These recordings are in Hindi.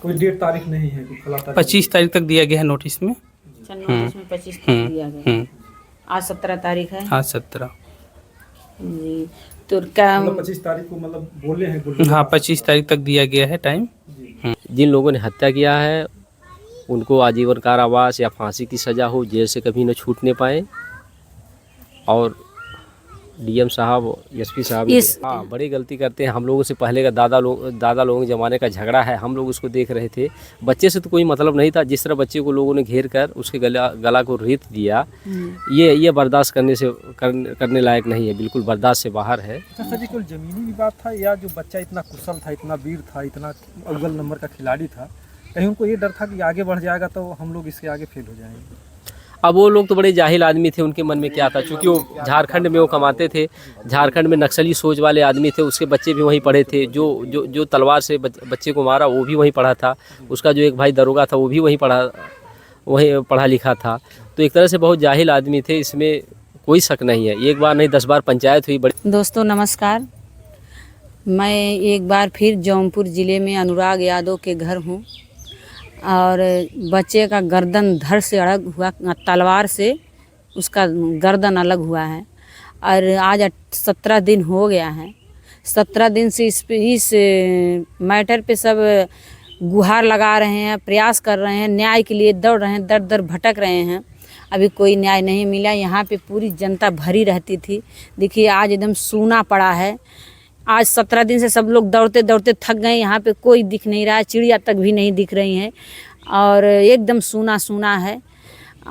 कोई डेट तारीख नहीं है कि फला तारीख? 25 तारीख तक दिया गया है नोटिस में। नोटिस में 25 तक दिया गया। आज 17 तारीख है। हाँ 17 जी। तो क्या मतलब 25 तारीख को मतलब बोले हैं? हाँ 25 तारीख तक दिया गया है टाइम। जिन लोगों ने हत्या किया है उनको आजीवन कारावास या फांसी की सज़ा हो, जेल से कभी न छूटने पाए। और डीएम साहब, एसपी साहब हाँ बड़ी गलती करते हैं। हम लोगों से पहले का दादा लोगों के ज़माने का झगड़ा है, हम लोग उसको देख रहे थे। बच्चे से तो कोई मतलब नहीं था, जिस तरह बच्चे को लोगों ने घेर कर उसके गला को रेत दिया, ये बर्दाश्त करने लायक नहीं है, बिल्कुल बर्दाश्त से बाहर है। सर जी, कोई ज़मीनी विवाद था या जो बच्चा इतना कुशल था, इतना वीर था, इतना अव्वल नंबर का खिलाड़ी था, कहीं उनको ये डर था कि आगे बढ़ जाएगा तो हम लोग इसके आगे फेल हो जाएंगे? अब वो लोग तो बड़े जाहिल आदमी थे, उनके मन में क्या था, क्योंकि वो झारखंड में वो कमाते थे, झारखंड में नक्सली सोच वाले आदमी थे, उसके बच्चे भी वहीं पढ़े थे। जो तलवार से बच्चे को मारा वो भी वहीं पढ़ा था, उसका जो एक भाई दरोगा था वो भी वहीं पढ़ा लिखा था। तो एक तरह से बहुत जाहिल आदमी थे, इसमें कोई शक नहीं है। एक बार नहीं 10 बार पंचायत हुई। दोस्तों नमस्कार, मैं एक बार फिर जौनपुर ज़िले में अनुराग यादव के घर हूँ और बच्चे का गर्दन धड़ से अलग हुआ, तलवार से उसका गर्दन अलग हुआ है और आज 17 दिन हो गया है। 17 दिन से इस मैटर पे सब गुहार लगा रहे हैं, प्रयास कर रहे हैं, न्याय के लिए दौड़ रहे हैं, दर दर भटक रहे हैं। अभी कोई न्याय नहीं मिला। यहाँ पे पूरी जनता भरी रहती थी, देखिए आज एकदम सूना पड़ा है। आज 17 दिन से सब लोग दौड़ते दौड़ते थक गए, यहाँ पे कोई दिख नहीं रहा है, चिड़िया तक भी नहीं दिख रही हैं और एकदम सूना सूना है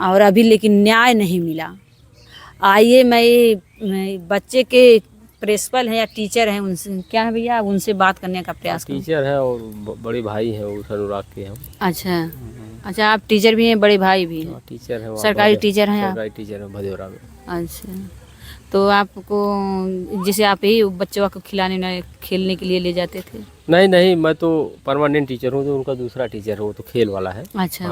और अभी लेकिन न्याय नहीं मिला। आइए मैं बच्चे के प्रिंसिपल हैं या टीचर हैं, उनसे क्या है भैया, उनसे बात करने का प्रयास करूँ। टीचर है और बड़े भाई हैं उस अनुराग के हम। अच्छा, आप टीचर भी हैं, बड़े भाई भी हैं? टीचर है, सरकारी टीचर हैं? सरकारी टीचर है भदौरा में। अच्छा, तो आपको जैसे आप ही बच्चों को खिलाने खेलने के लिए ले जाते थे? नहीं, मैं तो परमानेंट टीचर हूँ, तो उनका दूसरा टीचर है, वो तो खेल वाला है। अच्छा,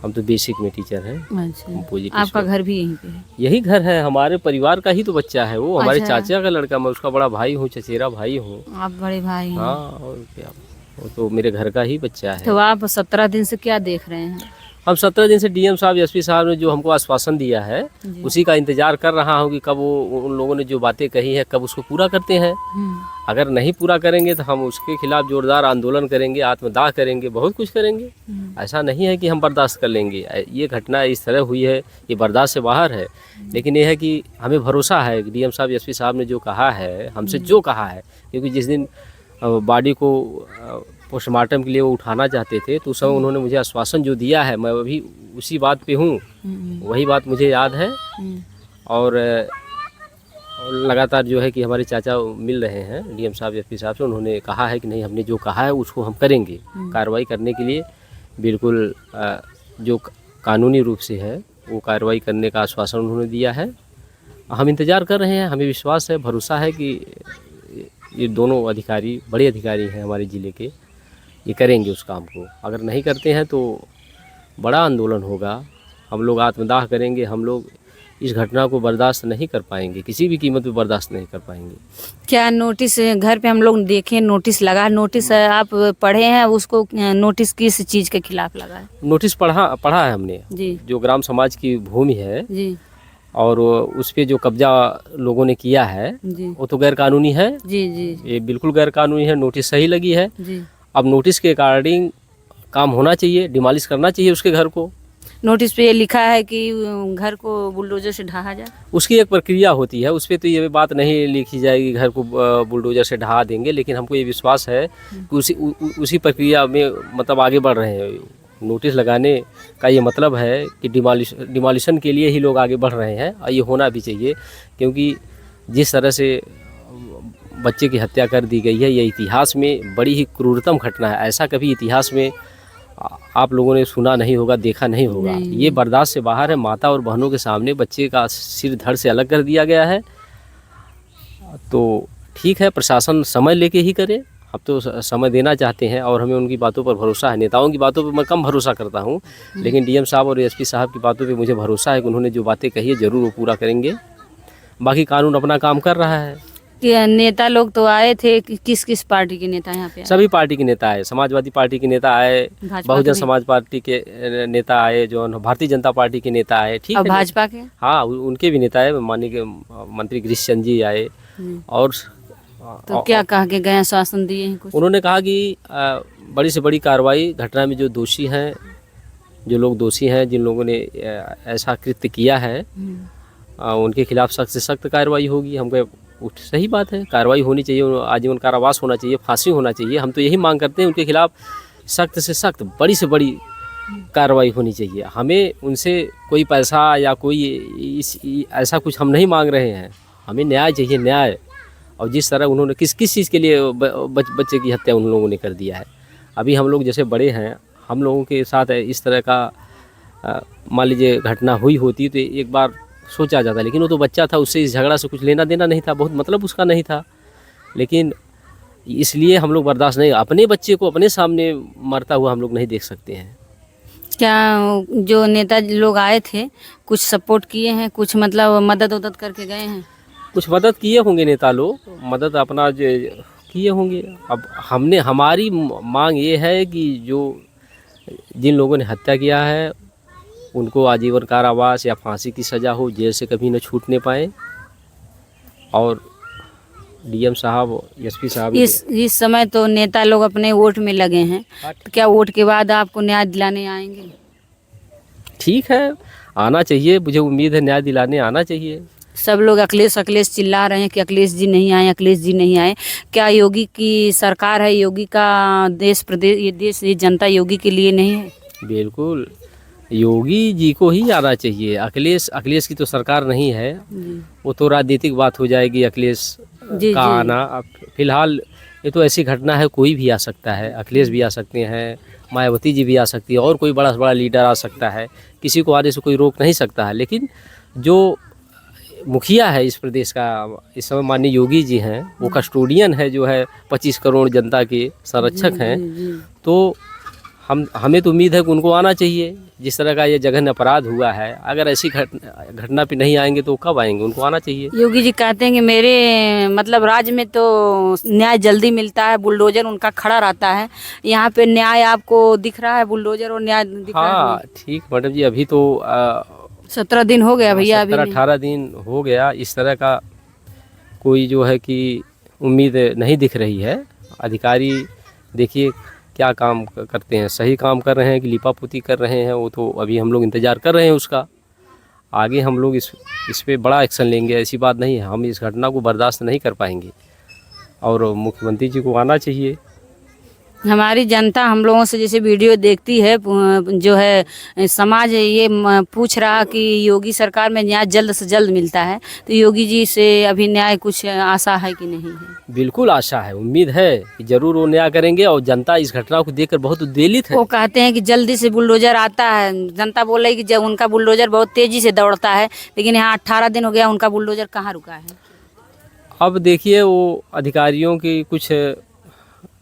हम तो बेसिक में टीचर हैं। अच्छा, आपका घर भी यहीं पे है? यही घर है, हमारे परिवार का ही तो बच्चा है वो। हमारे चाचा का लड़का, मैं उसका बड़ा भाई हूँ, चचेरा भाई हूँ। आप बड़े भाई हैं? हाँ, और क्या, वो तो मेरे घर का ही बच्चा है। तो आप 17 दिन से क्या देख रहे हैं? हम 17 दिन से डीएम साहब, एसपी साहब ने जो हमको आश्वासन दिया है उसी का इंतजार कर रहा हूँ कि कब वो उन लोगों ने जो बातें कही है कब उसको पूरा करते हैं। अगर नहीं पूरा करेंगे तो हम उसके खिलाफ जोरदार आंदोलन करेंगे, आत्मदाह करेंगे, बहुत कुछ करेंगे। ऐसा नहीं है कि हम बर्दाश्त कर लेंगे। ये घटना इस तरह हुई है, ये बर्दाश्त से बाहर है। लेकिन ये है कि हमें भरोसा है कि डीएम साहब, एसपी साहब ने जो कहा है, हमसे जो कहा है, क्योंकि जिस दिन बॉडी को पोस्टमार्टम के लिए वो उठाना चाहते थे तो उस समय उन्होंने मुझे आश्वासन जो दिया है, मैं अभी उसी बात पे हूँ, वही बात मुझे याद है। और लगातार जो है कि हमारे चाचा मिल रहे हैं डीएम साहब, एसपी साहब से, उन्होंने कहा है कि नहीं, हमने जो कहा है उसको हम करेंगे। कार्रवाई करने के लिए बिल्कुल जो कानूनी रूप से है वो कार्रवाई करने का आश्वासन उन्होंने दिया है। हम इंतज़ार कर रहे हैं, हमें विश्वास है, भरोसा है कि ये दोनों अधिकारी बड़े अधिकारी हैं हमारे ज़िले के, ये करेंगे उस काम को। अगर नहीं करते हैं तो बड़ा आंदोलन होगा, हम लोग आत्मदाह करेंगे। हम लोग इस घटना को बर्दाश्त नहीं कर पाएंगे, किसी भी कीमत पे बर्दाश्त नहीं कर पाएंगे। क्या नोटिस घर पे हम लोग देखें, नोटिस लगा, नोटिस आप पढ़े हैं उसको? नोटिस किस चीज़ के खिलाफ लगा है? नोटिस पढ़ा है हमने जी। जो ग्राम समाज की भूमि है जी, और उस पे जो कब्जा लोगों ने किया है जी, वो तो गैर कानूनी है जी, ये बिल्कुल गैर कानूनी है। नोटिस सही लगी है जी। अब नोटिस के अकॉर्डिंग काम होना चाहिए, डिमोलिश करना चाहिए उसके घर को। नोटिस पे ये लिखा है कि घर को बुलडोजर से ढहा जाए, उसकी एक प्रक्रिया होती है, उस पर तो ये बात नहीं लिखी जाएगी घर को बुलडोजर से ढहा देंगे। लेकिन हमको ये विश्वास है कि उसी प्रक्रिया में मतलब आगे बढ़ रहे हैं। नोटिस लगाने का ये मतलब है कि डिमोलिशन के लिए ही लोग आगे बढ़ रहे हैं, और ये होना भी चाहिए। क्योंकि जिस तरह से बच्चे की हत्या कर दी गई है, ये इतिहास में बड़ी ही क्रूरतम घटना है। ऐसा कभी इतिहास में आप लोगों ने सुना नहीं होगा, देखा नहीं होगा। ये बर्दाश्त से बाहर है। माता और बहनों के सामने बच्चे का सिर धड़ से अलग कर दिया गया है। तो ठीक है, प्रशासन समय लेके ही करे। अब तो समय देना चाहते हैं और हमें उनकी बातों पर भरोसा है। नेताओं की बातों पर मैं कम भरोसा करता हूं, लेकिन डीएम साहब और एसपी साहब की बातों पे मुझे भरोसा है कि उन्होंने जो बातें कही है ज़रूर वो पूरा करेंगे। बाकी कानून अपना काम कर रहा है। कि नेता लोग तो आए थे, किस किस पार्टी के नेता यहाँ पे आए? सभी पार्टी के नेता आए, समाजवादी पार्टी के नेता आए, भाजपा बहुजन के भी? समाज पार्टी के नेता आए, जो भारतीय जनता पार्टी के नेता आए, ठीक और है। भाजपा के? हाँ, उनके भी नेता आए, माननीय के मंत्री गिरीश चंद्र जी आए। और तो क्या कह के गए, आश्वासन दिए हैं कुछ? उन्होंने कहा कि बड़ी से बड़ी कार्रवाई, घटना में जो दोषी हैं, जो लोग दोषी हैं, जिन लोगों ने ऐसा कृत्य किया है, उनके खिलाफ सख्त से सख्त कार्रवाई होगी। हम कहे सही बात है, कार्रवाई होनी चाहिए, आजीवन कारावास होना चाहिए, फांसी होना चाहिए। हम तो यही मांग करते हैं, उनके खिलाफ सख्त से सख्त, बड़ी से बड़ी कार्रवाई होनी चाहिए। हमें उनसे कोई पैसा या कोई ऐसा कुछ हम नहीं मांग रहे हैं, हमें न्याय चाहिए, न्याय। और जिस तरह उन्होंने किस चीज़ के लिए बच्चे की हत्या उन लोगों ने कर दिया है। अभी हम लोग जैसे बड़े हैं, हम लोगों के साथ इस तरह का मान लीजिए घटना हुई होती तो एक बार सोचा जाता, लेकिन वो तो बच्चा था, उससे इस झगड़ा से कुछ लेना देना नहीं था, बहुत मतलब उसका नहीं था। लेकिन इसलिए हम लोग बर्दाश्त नहीं, अपने बच्चे को अपने सामने मरता हुआ हम लोग नहीं देख सकते हैं। क्या जो नेता लोग आए थे कुछ सपोर्ट किए हैं, कुछ मतलब मदद करके गए हैं? कुछ मदद किए होंगे नेता लोग, मदद अपना जो किए होंगे। अब हमारी मांग ये है कि जो जिन लोगों ने हत्या किया है उनको आजीवन कारावास या फांसी की सज़ा हो, जेल से कभी न छूटने पाए। और डीएम साहब, एसपी साहब, इस समय तो नेता लोग अपने वोट में लगे हैं, तो क्या वोट के बाद आपको न्याय दिलाने आएंगे? ठीक है, आना चाहिए, मुझे उम्मीद है न्याय दिलाने आना चाहिए। सब लोग अखिलेश अखिलेश चिल्ला रहे हैं कि अखिलेश जी नहीं आए, अखिलेश जी नहीं आए। क्या योगी की सरकार है, योगी का देश प्रदेश, ये देश, ये जनता योगी के लिए नहीं है? बिल्कुल, योगी जी को ही आना चाहिए। अखिलेश की तो सरकार नहीं है, वो तो राजनीतिक बात हो जाएगी अखिलेश का आना। अब फिलहाल ये तो ऐसी घटना है, कोई भी आ सकता है, अखिलेश भी आ सकते हैं, मायावती जी भी आ सकती है, और कोई बड़ा से बड़ा लीडर आ सकता है, किसी को आने से कोई रोक नहीं सकता है। लेकिन जो मुखिया है इस प्रदेश का इस समय माननीय योगी जी हैं, वो कस्टोडियन है, जो है 25 करोड़ जनता के संरक्षक हैं। तो हमें तो उम्मीद है कि उनको आना चाहिए। जिस तरह का ये जघन्य अपराध हुआ है, अगर ऐसी घटना पे नहीं आएंगे तो कब आएंगे? उनको आना चाहिए। योगी जी कहते हैं कि मेरे मतलब राज्य में तो न्याय जल्दी मिलता है, बुलडोजर उनका खड़ा रहता है। यहाँ पे न्याय आपको दिख रहा है, बुलडोजर और न्याय दिख रहा है? हाँ ठीक मैडम जी, अभी तो 17 दिन हो गया भैया, अभी 17-18 दिन हो गया। इस तरह का कोई जो है कि उम्मीद नहीं दिख रही है। अधिकारी देखिए क्या काम करते हैं, सही काम कर रहे हैं कि लिपापोती कर रहे हैं, वो तो अभी हम लोग इंतज़ार कर रहे हैं उसका। आगे हम लोग इस पे बड़ा एक्शन लेंगे, ऐसी बात नहीं है। हम इस घटना को बर्दाश्त नहीं कर पाएंगे और मुख्यमंत्री जी को आना चाहिए। हमारी जनता हम लोगों से जैसे वीडियो देखती है, जो है समाज ये पूछ रहा कि योगी सरकार में न्याय जल्द से जल्द मिलता है, तो योगी जी से अभी न्याय कुछ आशा है कि नहीं है? बिल्कुल आशा है, उम्मीद है कि जरूर वो न्याय करेंगे। और जनता इस घटना को देखकर बहुत उद्वेलित है। वो कहते हैं कि जल्दी से बुलडोजर आता है, जनता बोल रही है कि जब उनका बुलडोजर बहुत तेजी से दौड़ता है, लेकिन यहाँ 18 दिन हो गया, उनका बुलडोजर कहाँ रुका है? अब देखिए, वो अधिकारियों की कुछ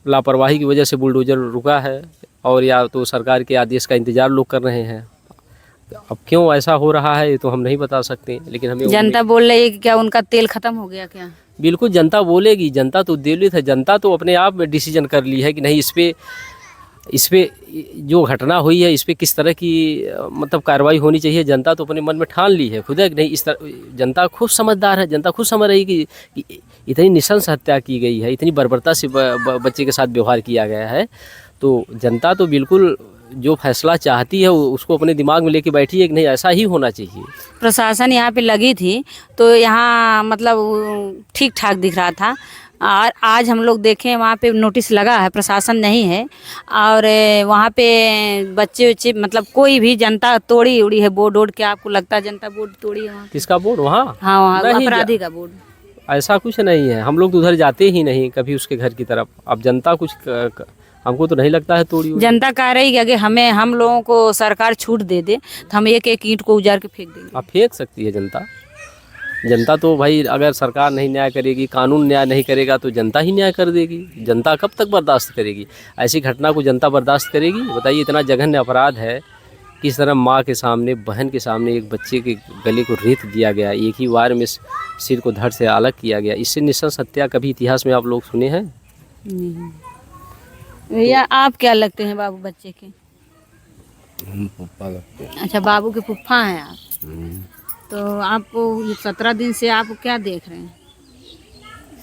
लापरवाही की वजह से बुलडोजर रुका है, और या तो सरकार के आदेश का इंतजार लोग कर रहे हैं। अब क्यों ऐसा हो रहा है ये तो हम नहीं बता सकते, लेकिन हमें जनता बोल रही है कि क्या उनका तेल खत्म हो गया क्या? बिल्कुल जनता बोलेगी, जनता तो उद्वेलित है। जनता तो अपने आप में डिसीजन कर ली है कि नहीं, इस पे जो घटना हुई है इस पे किस तरह की मतलब कार्रवाई होनी चाहिए। जनता तो अपने मन में ठान ली है खुद है कि नहीं, इस तरह। जनता खूब समझदार है, जनता खुद समझ रही कि इतनी नृशंस हत्या की गई है, इतनी बर्बरता से बच्चे के साथ व्यवहार किया गया है। तो जनता तो बिल्कुल जो फैसला चाहती है उसको अपने दिमाग में लेके बैठी है कि नहीं, ऐसा ही होना चाहिए। प्रशासन यहाँ पे लगी थी तो यहाँ मतलब ठीक ठाक दिख रहा था, और आज हम लोग देखें वहाँ पे नोटिस लगा है, प्रशासन नहीं है, और वहाँ पे बच्चे मतलब कोई भी जनता तोड़ी उड़ी है बोर्ड वोर्ड। क्या आपको लगता है जनता बोर्ड तोड़ी है वहाँ? किसका बोर्ड? वहाँ हाँ, वहाँ अपराधी का बोर्ड। ऐसा कुछ नहीं है, हम लोग तो उधर जाते ही नहीं कभी उसके घर की तरफ। अब जनता कुछ हमको तो नहीं लगता है तोड़ी। जनता कह रही है कि हम लोगों को सरकार छूट दे दे तो हम एक एक ईंट को उजाड़ के फेंक देंगे। अब फेंक सकती है जनता। जनता तो भाई, अगर सरकार नहीं न्याय करेगी, कानून न्याय नहीं करेगा, तो जनता ही न्याय कर देगी। जनता कब तक बर्दाश्त करेगी? ऐसी घटना को जनता बर्दाश्त करेगी? बताइए, इतना जघन्य अपराध है किस तरह माँ के सामने, बहन के सामने एक बच्चे के गले को रेत दिया गया, एक ही वार में सिर को धड़ से अलग किया गया। इससे नृशंस हत्या कभी इतिहास में आप लोग सुने हैं? नहीं। भैया आप क्या लगते हैं बाबू बच्चे के? हम पप्पा लगते हैं। अच्छा, बाबू के फुफ्फा हैं आप। तो आपको ये 17 दिन से आप क्या देख रहे हैं?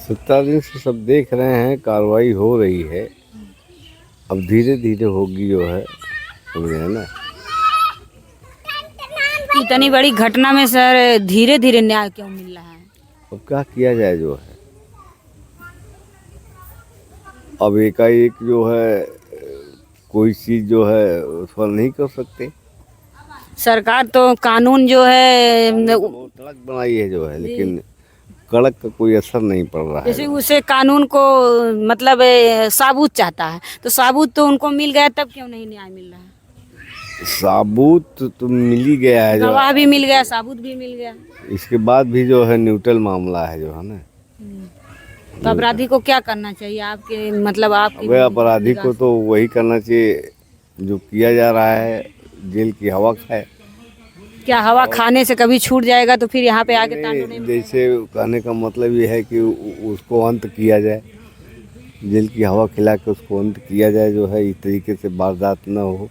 17 दिन से सब देख रहे हैं, कार्रवाई हो रही है, अब धीरे धीरे होगी जो है, समझे है ना। इतनी बड़ी घटना में सर धीरे धीरे न्याय क्यों मिल रहा है? अब क्या किया जाए जो है, अब एकाएक जो है कोई चीज़ जो है उस पर नहीं कर सकते। सरकार तो कानून जो है बहुत कड़क बनाई है जो है, लेकिन कड़क का कोई असर नहीं पड़ रहा है। जैसे उसे कानून को मतलब साबूत चाहता है, तो साबूत तो उनको मिल गया, तब क्यों नहीं न्याय मिल रहा है? साबूत तो मिल ही गया है जो, गवाह भी मिल गया, साबूत भी मिल गया, इसके बाद भी जो है न्यूट्रल मामला है जो है ना। तो अपराधी को क्या करना चाहिए आपके मतलब आपकी? वह अपराधी को तो वही करना चाहिए जो किया जा रहा है, जेल की हवा खाए। क्या हवा खाने से कभी छूट जाएगा तो फिर यहाँ पे आके तांडव नहीं? जैसे कहने का मतलब ये है कि उसको अंत किया जाए, जेल की हवा खिला के उसको अंत किया जाए जो है, इस तरीके से वारदात न हो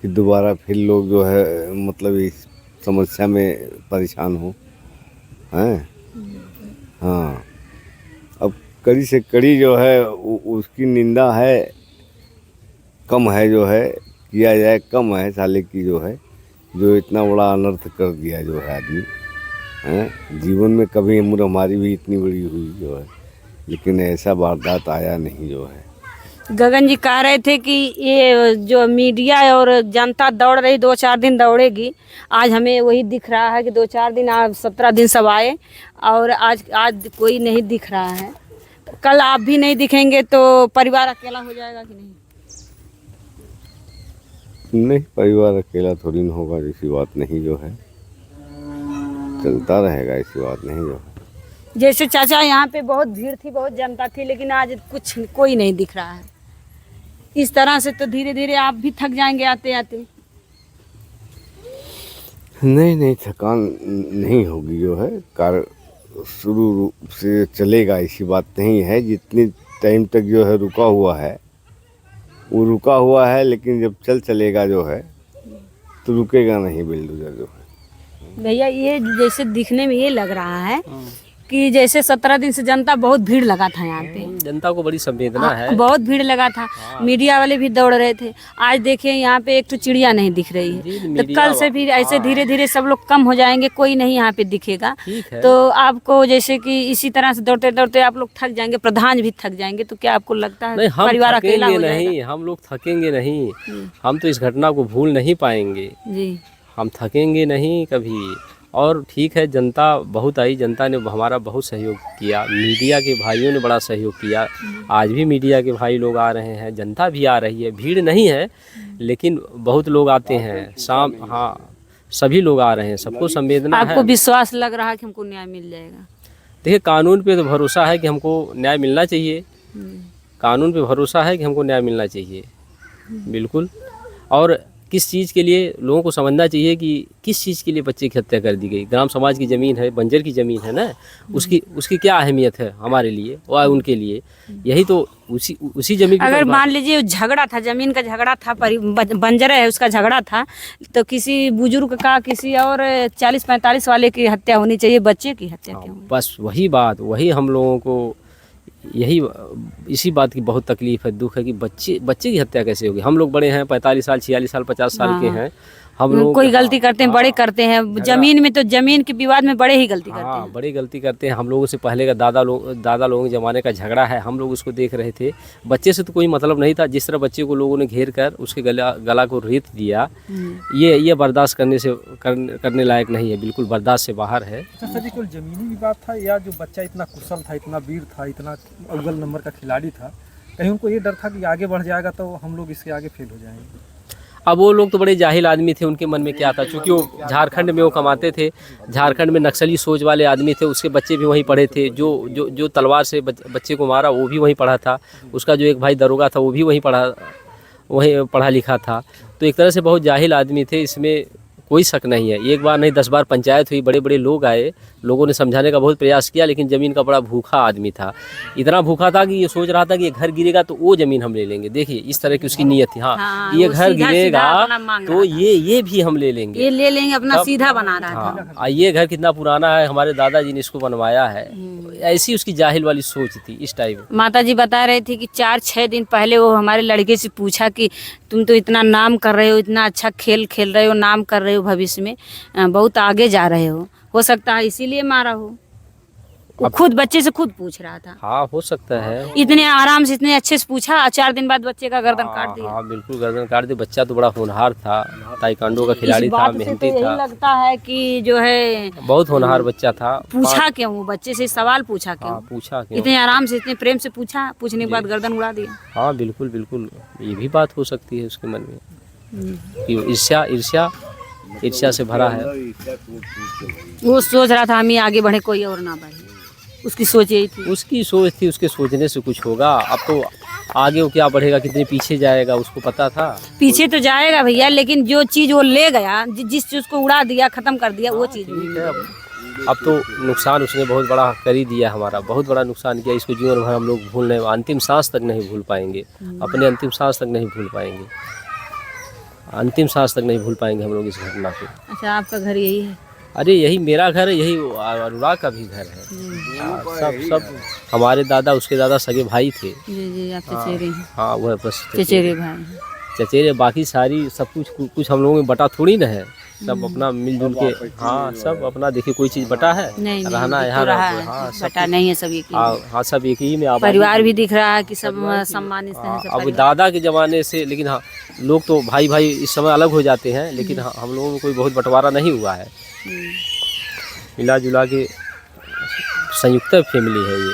कि दोबारा फिर लोग जो है मतलब इस समस्या में परेशान हो हैं। हाँ, अब कड़ी से कड़ी जो है उसकी निंदा है, कम है जो है, किया जाए कम है साले की जो है, जो इतना बड़ा अनर्थ कर दिया जो है आदमी हैं। जीवन में कभी उम्र हमारी भी इतनी बड़ी हुई जो है, लेकिन ऐसा वारदात आया नहीं जो है। गगन जी कह रहे थे कि ये जो मीडिया और जनता दौड़ रही, 2-4 दिन दौड़ेगी। आज हमें वही दिख रहा है कि 2-4 दिन, आज 17 दिन सब आए और आज कोई नहीं दिख रहा है। कल आप भी नहीं दिखेंगे तो परिवार अकेला हो जाएगा कि नहीं? नहीं, परिवार अकेला थोड़ी ना होगा, ऐसी बात नहीं जो है, चलता रहेगा, ऐसी बात नहीं जो है। जैसे चाचा यहाँ पे बहुत भीड़ थी, बहुत जनता थी, लेकिन आज कोई नहीं दिख रहा है। इस तरह से तो धीरे धीरे आप भी थक जाएंगे आते आते। नहीं, थकान नहीं होगी जो है, कार्य शुरू रूप से चलेगा, ऐसी बात नहीं है। जितनी टाइम तक जो है रुका हुआ है वो रुका हुआ है, लेकिन जब चलेगा जो है तो रुकेगा नहीं बिल्डोजर जो है। भैया ये जैसे दिखने में ये लग रहा है कि जैसे 17 दिन से जनता बहुत भीड़ लगा था यहाँ पे, जनता को बड़ी संवेदना है, बहुत भीड़ लगा था। मीडिया वाले भी दौड़ रहे थे। आज देखिए यहाँ पे एक तो चिड़िया नहीं दिख रही है, तो कल से भी ऐसे धीरे धीरे सब लोग कम हो जाएंगे, कोई नहीं यहाँ पे दिखेगा। तो आपको जैसे कि इसी तरह से दौड़ते दौड़ते आप लोग थक जाएंगे, प्रधान भी थक जाएंगे, तो क्या आपको लगता है परिवार अकेला हो जाएगा? नहीं, हम लोग थकेंगे नहीं, हम तो इस घटना को भूल नहीं पाएंगे जी, हम थकेंगे नहीं कभी। और ठीक है, जनता बहुत आई, जनता ने हमारा बहुत सहयोग किया, मीडिया के भाइयों ने बड़ा सहयोग किया। आज भी मीडिया के भाई लोग आ रहे हैं, जनता भी आ रही है, भीड़ नहीं है लेकिन बहुत लोग आते हैं शाम। हाँ, सभी लोग आ रहे हैं, सबको संवेदना है। आपको विश्वास लग रहा है कि हमको न्याय मिल जाएगा? देखिए, कानून पे तो भरोसा है कि हमको न्याय मिलना चाहिए, कानून पे भरोसा है कि हमको न्याय मिलना चाहिए, बिल्कुल। और किस चीज़ के लिए लोगों को समझना चाहिए कि किस चीज़ के लिए बच्चे की हत्या कर दी गई। ग्राम समाज की ज़मीन है, बंजर की ज़मीन है ना, उसकी क्या अहमियत है हमारे लिए और उनके लिए। यही तो उसी ज़मीन। अगर मान लीजिए झगड़ा था, ज़मीन का झगड़ा था, बंजर है उसका झगड़ा था, तो किसी बुजुर्ग का, किसी और 40-45 वाले की हत्या होनी चाहिए, बच्चे की हत्या क्यों? बस वही बात, वही हम लोगों को इसी बात की बहुत तकलीफ है, दुख है कि बच्चे की हत्या कैसे होगी। हम लोग बड़े हैं, 45 साल, 46 साल, 50 साल के हैं हम लोग। कोई गलती करते हैं, बड़े करते हैं, जमीन में तो जमीन के विवाद में बड़े ही गलती करते हैं। बड़ी गलती करते हैं। हम लोगों से पहले का दादा लोगों के ज़माने का झगड़ा है, हम लोग उसको देख रहे थे। बच्चे से तो कोई मतलब नहीं था, जिस तरह बच्चे को लोगों ने घेर कर उसके गला को रेत दिया, ये बर्दाश्त करने लायक नहीं है, बिल्कुल बर्दाश्त से बाहर है। सर जी, कोई जमीनी विवाद था या जो बच्चा इतना कुशल था, इतना वीर था, इतना अव्वल नंबर का खिलाड़ी था, कहीं उनको ये डर था कि आगे बढ़ जाएगा तो हम लोग इसके आगे फेल हो जाएंगे? अब वो लोग तो बड़े जाहिल आदमी थे, उनके मन में क्या था, क्योंकि वो झारखंड में वो कमाते थे, झारखंड में नक्सली सोच वाले आदमी थे, उसके बच्चे भी वहीं पढ़े थे। जो तलवार से बच्चे को मारा वो भी वहीं पढ़ा था, उसका जो एक भाई दरोगा था वो भी वहीं पढ़ा लिखा था। तो एक तरह से बहुत जाहिल आदमी थे, इसमें कोई शक नहीं है। एक बार नहीं 10 बार पंचायत हुई, बड़े बड़े लोग आए, लोगों ने समझाने का बहुत प्रयास किया, लेकिन ज़मीन का बड़ा भूखा आदमी था। इतना भूखा था कि ये सोच रहा था कि ये घर गिरेगा तो वो ज़मीन हम ले लेंगे। देखिए इस तरह की उसकी नीयत थी। हाँ, ये घर गिरेगा तो ये भी हम ले लेंगे, ये ले लेंगे, अपना सीधा बना रहा था। हाँ, ये घर कितना पुराना है, हमारे दादाजी ने इसको बनवाया है। ऐसी उसकी जाहिल वाली सोच थी इस टाइप। माता जी बता रहे थे कि 4-6 दिन पहले वो हमारे लड़के से पूछा कि तुम तो इतना नाम कर रहे हो, इतना अच्छा खेल खेल रहे हो, नाम कर रहे हो, भविष्य में बहुत आगे जा रहे हो सकता है इसीलिए मारा हो। वो खुद बच्चे से खुद पूछ रहा था। हाँ, हो सकता है। इतने आराम से, इतने अच्छे से पूछा, 4 दिन बाद बच्चे का गर्दन काट दिया। हाँ, बिल्कुल गर्दन काट दिया। बच्चा तो बड़ा होनहार था, ताइक्वांडो का खिलाड़ी था, मेहनती तो था। यही लगता है कि जो है बहुत होनहार बच्चा था। पूछा क्यों, वो बच्चे से सवाल पूछा क्यों? हाँ, पूछा क्यों? इतने आराम से, इतने प्रेम से पूछा, पूछने के बाद गर्दन उड़ा दिया। हाँ, बिल्कुल बिल्कुल, ये भी बात हो सकती है उसके मन में कि ईर्ष्या से भरा है। वो सोच रहा था हम ही आगे बढ़े, कोई और ना बढ़े। उसकी सोच यही थी। उसकी सोच थी, उसके सोचने से कुछ होगा। अब तो आगे वो क्या बढ़ेगा, कितने पीछे जाएगा, उसको पता था। पीछे तो जाएगा भैया, लेकिन जो चीज वो ले गया, जिस चीज को उड़ा दिया, खत्म कर दिया, वो चीज ठीक है। अब तो नुकसान उसने बहुत बड़ा कर ही दिया, हमारा बहुत बड़ा नुकसान किया। इसको जीवन भर हम लोग भूल नहीं, अंतिम सांस तक नहीं भूल पाएंगे, अपने अंतिम सांस तक नहीं भूल पाएंगे, अंतिम सांस तक नहीं भूल पाएंगे हम लोग इस घटना को। अच्छा, आपका घर यही है? अरे यही मेरा घर है, यही अनुराग का भी घर है। सब हमारे दादा, उसके दादा सगे भाई थे। जी, आप चचेरे हैं। हाँ, वह बस चचेरे भाई, चचेरे। बाकी सारी सब कुछ हम लोगों में बटा थोड़ी ना है, सब अपना मिलजुल के। हाँ, सब अपना। देखिए कोई चीज बटा है? नहीं, रहना यहाँ रहा है। है, हाँ, बटा नहीं है, सब एक ही। हाँ, सब एक ही में। परिवार भी दिख रहा है कि सब सम्मानित हैं। अब दादा के जमाने से, लेकिन हाँ, लोग तो भाई भाई इस समय अलग हो जाते हैं, लेकिन हाँ, हम लोगों में कोई बहुत बंटवारा नहीं हुआ है। मिला जुला के संयुक्त फैमिली है ये।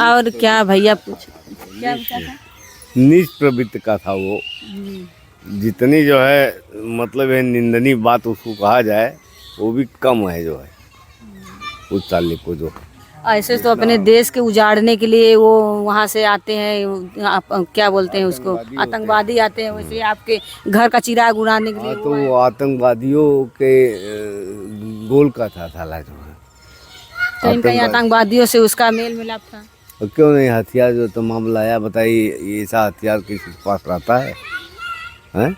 और क्या भैया क्या पूछा था? नीच प्रवृत्ति का था वो। जितनी जो है मतलब है निंदनीय बात उसको कहा जाए, वो भी कम है जो है उस साले को। जो ऐसे तो अपने देश के उजाड़ने के लिए वो वहाँ से आते हैं, क्या बोलते हैं उसको, आतंकवादी आते हैं। वैसे आपके घर का चिराग उड़ाने के लिए तो वो आतंकवादियों के गोल का था साला जो है। कहीं कहीं आतंकवादियों से उसका मेल मिलाप था। और क्यों नहीं, हथियार जो तमाम लाया, बताइए ऐसा हथियार किसी के पास रहता है? हैं?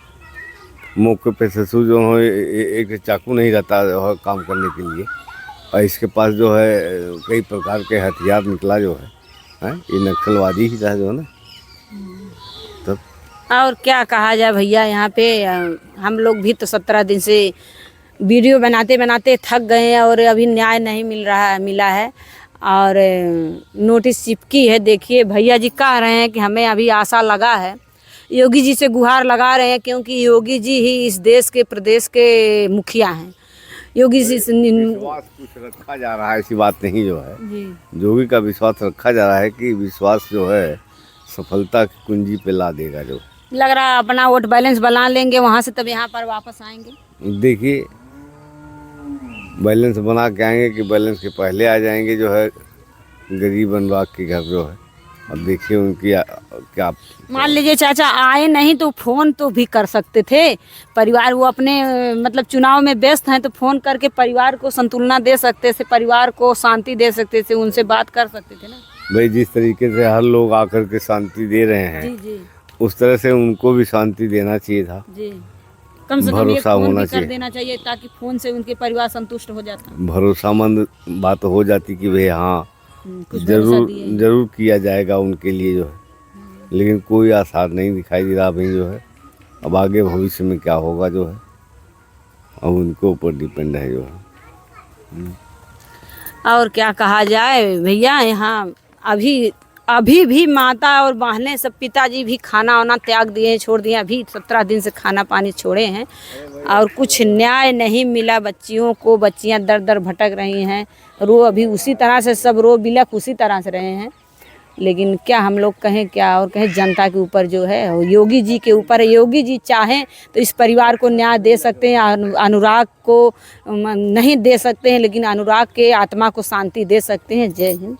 मौके पे ससुर जो हो एक चाकू नहीं रहता है काम करने के लिए, और इसके पास जो है कई प्रकार के हथियार निकला जो है। ये नक्सलवादी ही था जो है ना। तब और क्या कहा जाए भैया, यहाँ पे हम लोग भी तो 17 दिन से वीडियो बनाते बनाते थक गए हैं और अभी न्याय नहीं मिला है। और नोटिस चिपकी है। देखिए भैया जी कह रहे हैं कि हमें अभी आशा लगा है, योगी जी से गुहार लगा रहे हैं, क्योंकि योगी जी ही इस देश के प्रदेश के मुखिया हैं। योगी जी से विश्वास कुछ रखा जा रहा है, ऐसी बात नहीं जो है। योगी का विश्वास रखा जा रहा है कि विश्वास जो है सफलता की कुंजी पे ला देगा। जो लग रहा है अपना वोट बैलेंस बना लेंगे वहाँ से, तब यहाँ पर वापस आएंगे। देखिए बैलेंस बना के आएंगे कि बैलेंस के पहले आ जाएंगे जो है गरीब अनुराग के घर जो है। अब देखिए उनकी क्या, मान लीजिए चाचा आए नहीं तो फ़ोन तो भी कर सकते थे। परिवार वो अपने मतलब चुनाव में व्यस्त हैं, तो फ़ोन करके परिवार को संतुलना दे सकते थे, परिवार को शांति दे सकते थे, उनसे बात कर सकते थे ना। भाई जिस तरीके से हर लोग आकर के शांति दे रहे हैं, जी उस तरह से उनको भी शांति देना चाहिए था। जी, कम से कम एक भरोसा फ़ोन होना भी कर चाहिए। देना चाहिए, ताकि फ़ोन से उनके परिवार संतुष्ट हो जाता। भरोसामंद बात हो जाती कि भाई हाँ कुछ भरोसा दिए। जरूर किया जाएगा उनके लिए जो है। लेकिन कोई आसार नहीं दिखाई दे रहा भाई जो है। अब आगे भविष्य में क्या होगा जो है, अब उनके ऊपर डिपेंड है जो है। और क्या कहा जाए भैया, यहाँ अभी भी माता और बहनें सब, पिताजी भी खाना वाना त्याग दिए, छोड़ दिए। अभी 17 दिन से खाना पानी छोड़े हैं और कुछ न्याय नहीं मिला बच्चियों को। बच्चियां दर दर भटक रही हैं, अभी उसी तरह से सब बिलख उसी तरह से रहे हैं। लेकिन क्या हम लोग कहें क्या, और कहें जनता के ऊपर जो है योगी जी के ऊपर है। योगी जी चाहें तो इस परिवार को न्याय दे सकते हैं, अनुराग को नहीं दे सकते हैं, लेकिन अनुराग के आत्मा को शांति दे सकते हैं। जय हिंद।